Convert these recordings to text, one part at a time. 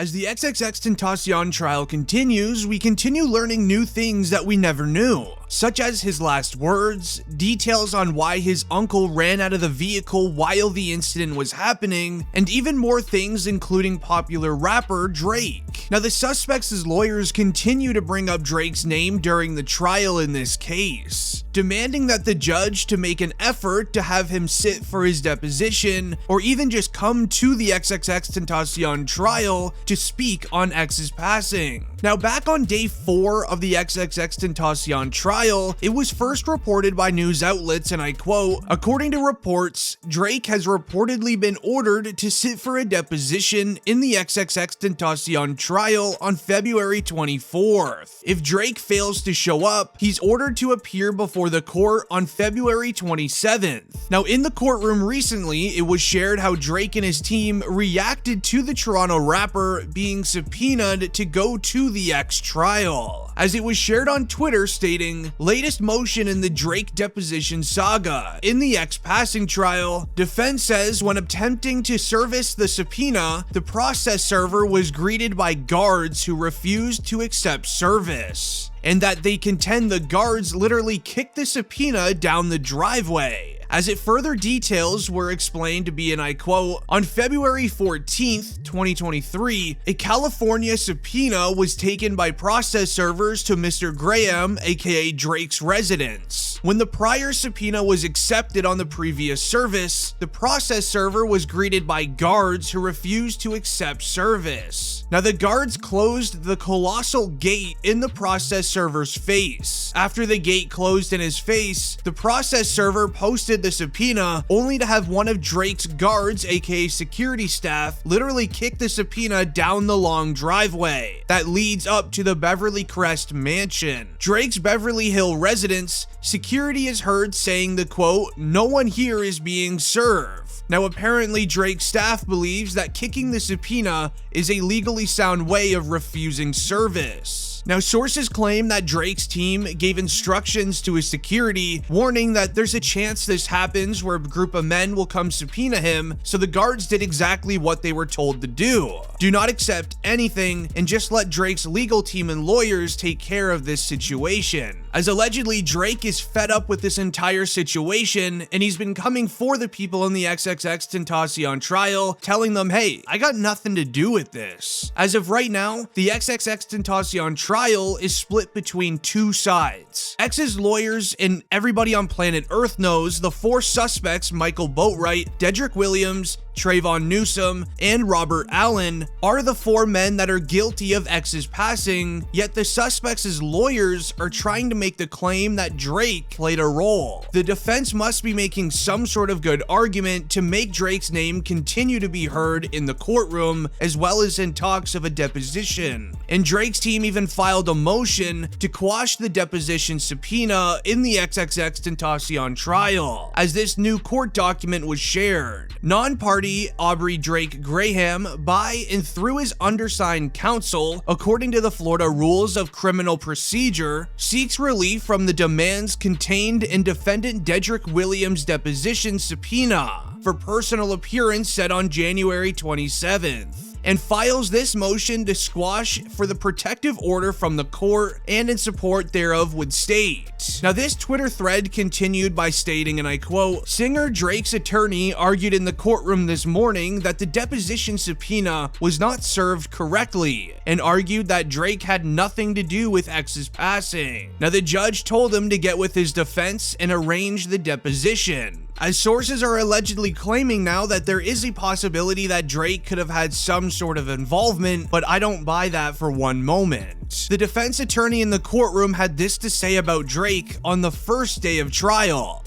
As the XXXTentacion trial continues, we continue learning new things that we never knew, such as his last words, details on why his uncle ran out of the vehicle while the incident was happening, and even more things including popular rapper Drake. Now, the suspects' lawyers continue to bring up Drake's name during the trial in this case, demanding that the judge to make an effort to have him sit for his deposition, or even just come to the XXXTentacion trial to speak on X's passing. Now, back on day 4 of the XXXTentacion trial, it was first reported by news outlets, and I quote, "According to reports, Drake has reportedly been ordered to sit for a deposition in the XXXTentacion trial on February 24th. If Drake fails to show up, he's ordered to appear before the court on February 27th. Now, in the courtroom recently, it was shared how Drake and his team reacted to the Toronto rapper being subpoenaed to go to the X trial, as it was shared on Twitter stating, "Latest motion in the Drake deposition saga. In the X passing trial, defense says when attempting to service the subpoena, the process server was greeted by guards who refused to accept service, and that they contend the guards literally kicked the subpoena down the driveway." As it further details were explained to be, and I quote, "On February 14th, 2023, a California subpoena was taken by process servers to Mr. Graham, aka Drake's residence. When the prior subpoena was accepted on the previous service, the process server was greeted by guards who refused to accept service. Now, the guards closed the colossal gate in the process server's face. After the gate closed in his face, the process server posted the subpoena, only to have one of Drake's guards, aka security staff, literally kick the subpoena down the long driveway that leads up to the Beverly Crest mansion. Drake's Beverly Hill residence, security is heard saying the quote, 'No one here is being served.' Now, apparently Drake's staff believes that kicking the subpoena is a legally sound way of refusing service. Now, sources claim that Drake's team gave instructions to his security, warning that there's a chance this happens where a group of men will come subpoena him, so the guards did exactly what they were told to do. Do not accept anything and just let Drake's legal team and lawyers take care of this situation. As allegedly Drake is fed up with this entire situation, and he's been coming for the people in the XXXTentacion trial, telling them, hey, I got nothing to do with this. As of right now, the XXXTentacion trial is split between two sides. X's lawyers and everybody on planet Earth knows the 4 suspects, Michael Boatwright, Dedrick Williams, Trayvon Newsom, and Robert Allen, are the 4 men that are guilty of X's passing, yet the suspects' lawyers are trying to make the claim that Drake played a role. The defense must be making some sort of good argument to make Drake's name continue to be heard in the courtroom, as well as in talks of a deposition. And Drake's team even filed a motion to quash the deposition subpoena in the XXXTentacion trial, as this new court document was shared. Non-party Aubrey Drake Graham, by and through his undersigned counsel, according to the Florida Rules of Criminal Procedure, seeks relief from the demands contained in defendant Dedrick Williams' deposition subpoena for personal appearance set on January 27th. And files this motion to squash for the protective order from the court, and in support thereof would state. Now, this Twitter thread continued by stating, and I quote, "Singer Drake's attorney argued in the courtroom this morning that the deposition subpoena was not served correctly, and argued that Drake had nothing to do with X's passing. Now, the judge told him to get with his defense and arrange the deposition." As sources are allegedly claiming now that there is a possibility that Drake could have had some sort of involvement, but I don't buy that for one moment. The defense attorney in the courtroom had this to say about Drake on the first day of trial.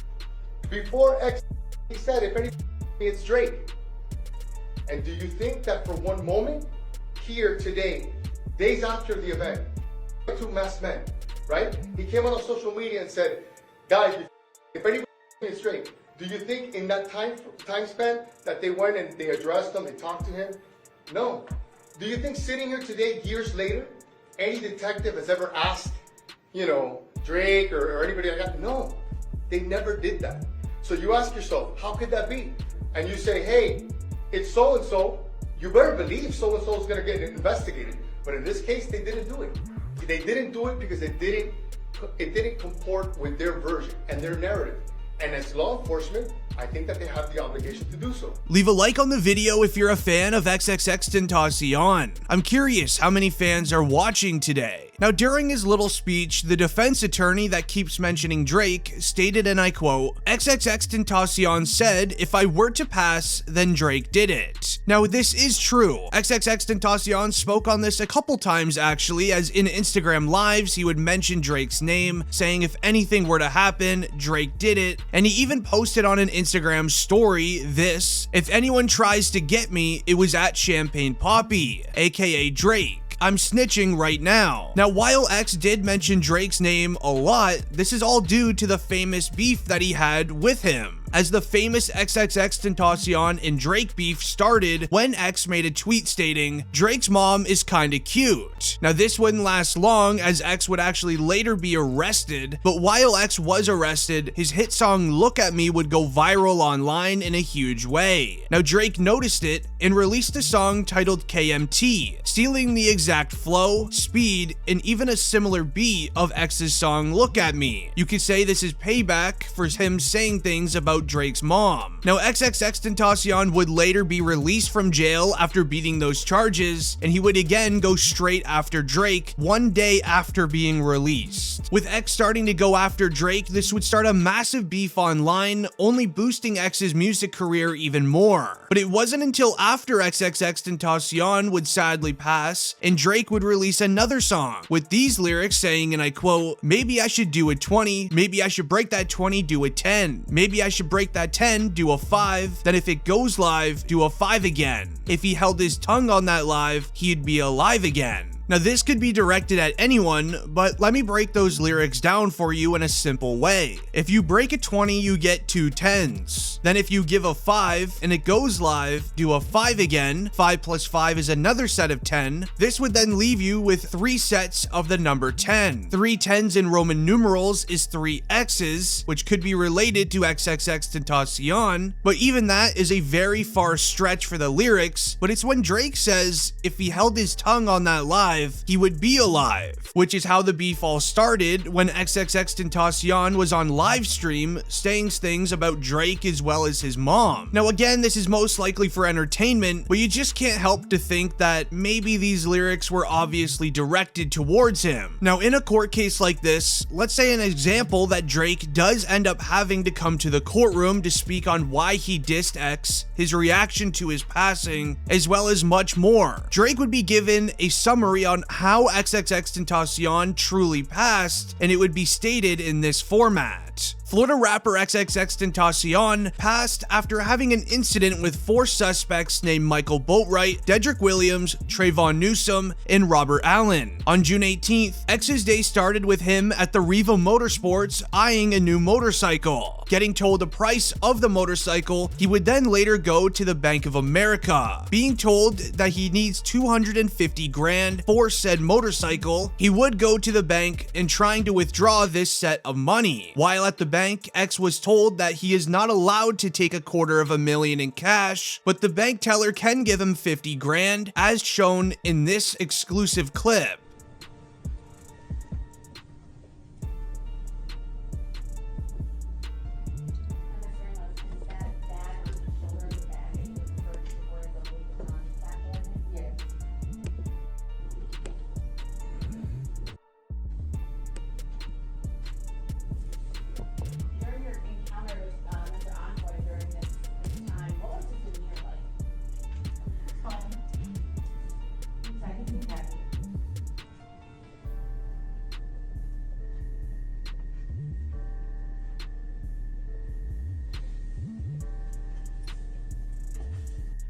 Before X, he said, if anything, it's Drake. And do you think that for one moment, here today, days after the event, 2 masked men, right? He came on social media and said, guys, if anything, it's Drake. Do you think in that time span that they went and they addressed him, they talked to him? No. Do you think sitting here today, years later, any detective has ever asked, Drake or anybody like that? No, they never did that. So you ask yourself, how could that be? And you say, hey, it's so-and-so, you better believe so-and-so is going to get investigated. But in this case, they didn't do it. They didn't do it because it didn't comport with their version and their narrative. And as law enforcement, I think that they have the obligation to do so. Leave a like on the video if you're a fan of XXXTentacion. I'm curious how many fans are watching today. Now, during his little speech, the defense attorney that keeps mentioning Drake stated, and I quote, XXXTentacion said, if I were to pass, then Drake did it. Now, this is true. XXXTentacion spoke on this a couple times actually, as in Instagram lives, he would mention Drake's name, saying if anything were to happen, Drake did it. And he even posted on an Instagram story this, if anyone tries to get me, it was at Champagne Poppy, aka Drake. I'm snitching right now. Now, while X did mention Drake's name a lot, this is all due to the famous beef that he had with him, as the famous XXXTentacion and Drake beef started when X made a tweet stating, Drake's mom is kinda cute. Now, this wouldn't last long, as X would actually later be arrested, but while X was arrested, his hit song Look At Me would go viral online in a huge way. Now, Drake noticed it and released a song titled KMT, stealing the exact flow, speed, and even a similar beat of X's song Look At Me. You could say this is payback for him saying things about Drake's mom. Now, XXXTentacion would later be released from jail after beating those charges, and he would again go straight after Drake one day after being released. With X starting to go after Drake, this would start a massive beef online, only boosting X's music career even more. But it wasn't until after XXXTentacion would sadly pass, and Drake would release another song with these lyrics saying, and I quote, maybe I should do a 20, maybe I should break that 20, do a 10, maybe I should break that 10, do a 5, then if it goes live, do a 5 again. If he held his tongue on that live, he'd be alive again. Now, this could be directed at anyone, but let me break those lyrics down for you in a simple way. If you break a 20, you get 2 10s. Then if you give a 5 and it goes live, do a 5 again. 5 plus 5 is another set of 10. This would then leave you with 3 sets of the number 10. 3 10s in Roman numerals is 3 X's, which could be related to XXXTentacion, but even that is a very far stretch for the lyrics. But it's when Drake says, if he held his tongue on that live, he would be alive, which is how the beef all started when XXXTentacion was on live stream saying things about Drake as well as his mom. Now, again, this is most likely for entertainment, but you just can't help to think that maybe these lyrics were obviously directed towards him. Now, in a court case like this, let's say an example that Drake does end up having to come to the courtroom to speak on why he dissed X, his reaction to his passing, as well as much more. Drake would be given a summary on how XXXTentacion truly passed, and it would be stated in this format. Florida rapper XXXTentacion passed after having an incident with 4 suspects named Michael Boatwright, Dedrick Williams, Trayvon Newsom, and Robert Allen. On June 18th, X's day started with him at the Riva Motorsports eyeing a new motorcycle. Getting told the price of the motorcycle, he would then later go to the Bank of America. Being told that he needs 250 grand for said motorcycle, he would go to the bank and trying to withdraw this set of money. While at the bank, X was told that he is not allowed to take $250,000 in cash, but the bank teller can give him 50 grand, as shown in this exclusive clip.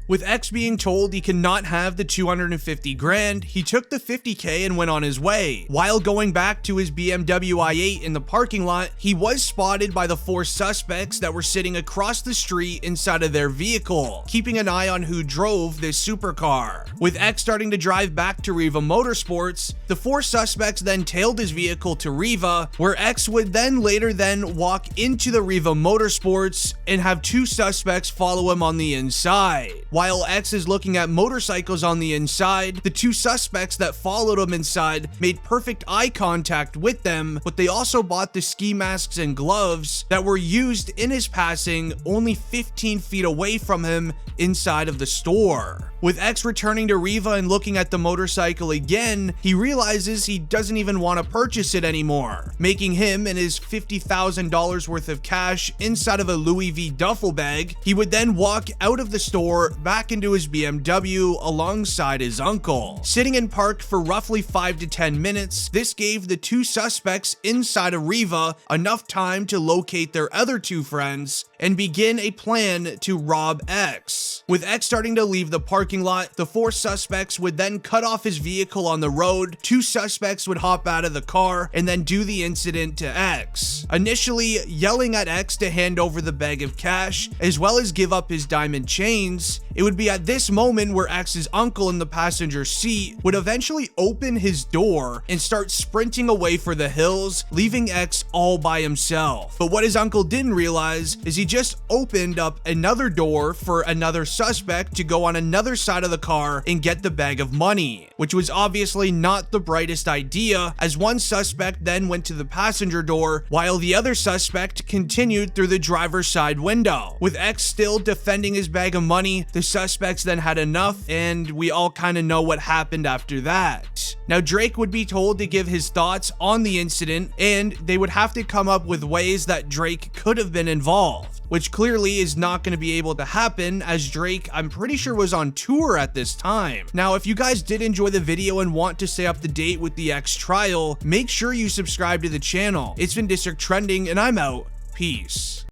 With X being told he cannot have the 250 grand, he took the 50K and went on his way. While going back to his BMW i8 in the parking lot, he was spotted by the 4 suspects that were sitting across the street inside of their vehicle, keeping an eye on who drove this supercar. With X starting to drive back to Riva Motorsports, the 4 suspects then tailed his vehicle to Riva, where X would then later walk into the Riva Motorsports and have 2 suspects follow him on the inside. While While X is looking at motorcycles on the inside, the two suspects that followed him inside made perfect eye contact with them, but they also bought the ski masks and gloves that were used in his passing only 15 feet away from him inside of the store. With X returning to Riva and looking at the motorcycle again, he realizes he doesn't even want to purchase it anymore, making him and his $50,000 worth of cash inside of a Louis V duffel bag. He would then walk out of the store back into his BMW alongside his uncle. Sitting in park for roughly 5 to 10 minutes, this gave the two suspects inside of Riva enough time to locate their other two friends and begin a plan to rob X. With X starting to leave the parking lot, the four suspects would then cut off his vehicle on the road. Two suspects would hop out of the car and then do the incident to X, initially yelling at X to hand over the bag of cash as well as give up his diamond chains. It would be at this moment where X's uncle in the passenger seat would eventually open his door and start sprinting away for the hills, leaving X all by himself. But what his uncle didn't realize is he just opened up another door for another suspect to go on another side of the car and get the bag of money, which was obviously not the brightest idea, as one suspect then went to the passenger door while the other suspect continued through the driver's side window. With X still defending his bag of money, the suspects then had enough, and we all kind of know what happened after that. Now Drake would be told to give his thoughts on the incident, and they would have to come up with ways that Drake could have been involved, which clearly is not going to be able to happen, as Drake, I'm pretty sure, was on tour at this time. Now, if you guys did enjoy the video and want to stay up to date with the X trial, make sure you subscribe to the channel. It's been District Trending, and I'm out. Peace.